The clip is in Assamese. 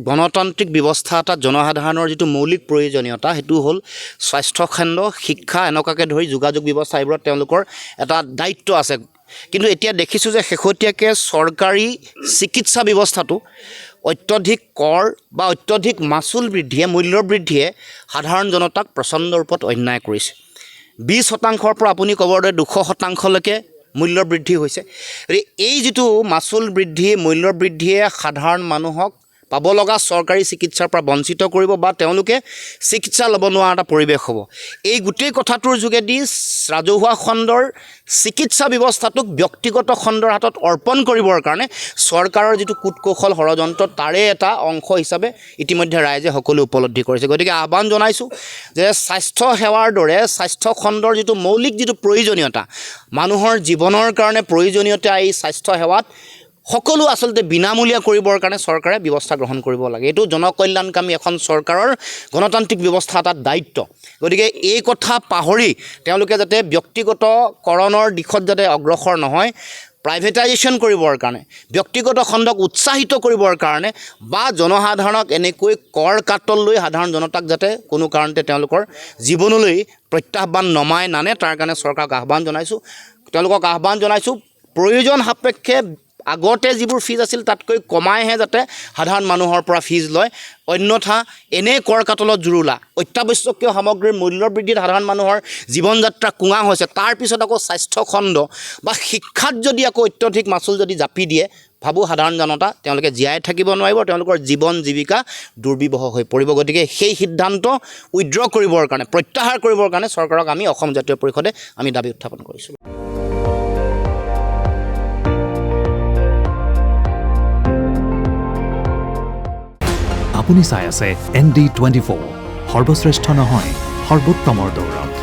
গণতান্ত্ৰিক ব্যৱস্থা এটাত জনসাধাৰণৰ যিটো মৌলিক প্ৰয়োজনীয়তা সেইটো হ'ল স্বাস্থ্যখণ্ড শিক্ষা এনেকুৱাকৈ ধৰি যোগাযোগ ব্যৱস্থা এইবোৰত তেওঁলোকৰ এটা দায়িত্ব আছে। কিন্তু এতিয়া দেখিছোঁ যে শেহতীয়াকৈ চৰকাৰী চিকিৎসা ব্যৱস্থাটো অত্যধিক কৰ বা অত্যধিক মাচুল বৃদ্ধিয়ে মূল্য বৃদ্ধিয়ে সাধাৰণ জনতাক প্ৰচণ্ড ৰূপত অন্যায় কৰিছে। 20% পৰা আপুনি ক'বৰ দৰে 200%লৈকে মূল্য বৃদ্ধি হৈছে। এই যিটো মাচুল বৃদ্ধি মূল্য বৃদ্ধিয়ে সাধাৰণ মানুহক পাব লগা চৰকাৰী চিকিৎসাৰ পৰা বঞ্চিত কৰিব বা তেওঁলোকে চিকিৎসা ল'ব নোৱাৰা এটা পৰিৱেশ হ'ব। এই গোটেই কথাটোৰ যোগেদি ৰাজহুৱা খণ্ডৰ চিকিৎসা ব্যৱস্থাটোক ব্যক্তিগত খণ্ডৰ হাতত অৰ্পণ কৰিবৰ কাৰণে চৰকাৰৰ যিটো কূটকৌশল ষড়যন্ত্ৰ তাৰে এটা অংশ হিচাপে ইতিমধ্যে ৰাইজে সকলো উপলব্ধি কৰিছে। গতিকে আহ্বান জনাইছোঁ যে স্বাস্থ্য সেৱাৰ দৰে স্বাস্থ্য খণ্ডৰ যিটো মৌলিক যিটো প্ৰয়োজনীয়তা মানুহৰ জীৱনৰ কাৰণে প্ৰয়োজনীয়তা এই স্বাস্থ্য সেৱাত সকলো আচলতে বিনামূলীয়া কৰিবৰ কাৰণে চৰকাৰে ব্যৱস্থা গ্ৰহণ কৰিব লাগে। এইটো জনকল্যাণকামী এখন চৰকাৰৰ গণতান্ত্ৰিক ব্যৱস্থা এটাত দায়িত্ব। গতিকে এই কথা পাহৰি তেওঁলোকে যাতে ব্যক্তিগতকৰণৰ দিশত যাতে অগ্ৰসৰ নহয়, প্ৰাইভেটাইজেশ্যন কৰিবৰ কাৰণে ব্যক্তিগত খণ্ডক উৎসাহিত কৰিবৰ কাৰণে বা জনসাধাৰণক এনেকৈ কৰ কাটল লৈ সাধাৰণ জনতাক যাতে কোনো কাৰণতে তেওঁলোকৰ জীৱনলৈ প্ৰত্যাহ্বান নমাই নানে তাৰ কাৰণে চৰকাৰক আহ্বান জনাইছোঁ। তেওঁলোকক আহ্বান জনাইছোঁ প্ৰয়োজন সাপেক্ষে আগতে যিবোৰ ফিজ আছিল তাতকৈ কমাইহে যাতে সাধাৰণ মানুহৰ পৰা ফিজ লয়, অন্যথা এনে কৰ কাটলত জুৰুলা অত্যাৱশ্যকীয় সামগ্ৰীৰ মূল্য বৃদ্ধিত সাধাৰণ মানুহৰ জীৱন যাত্ৰা কুঙা হৈছে। তাৰপিছত আকৌ স্বাস্থ্যখণ্ড বা শিক্ষাত যদি আকৌ অত্যধিক মাচুল যদি জাপি দিয়ে ভাবোঁ সাধাৰণ জনতা তেওঁলোকে জীয়াই থাকিব নোৱাৰিব, তেওঁলোকৰ জীৱন জীৱিকা দুৰ্বিবহ হৈ পৰিব। গতিকে সেই সিদ্ধান্ত উইথড্ৰ কৰিবৰ কাৰণে প্ৰত্যাহাৰ কৰিবৰ কাৰণে চৰকাৰক আমি অসম জাতীয় পৰিষদে আমি দাবী উত্থাপন কৰিছোঁ। আপুনি চাই আছে ND24 সৰ্বশ্ৰেষ্ঠ নহয় সৰ্বোত্তমৰ দৌৰত।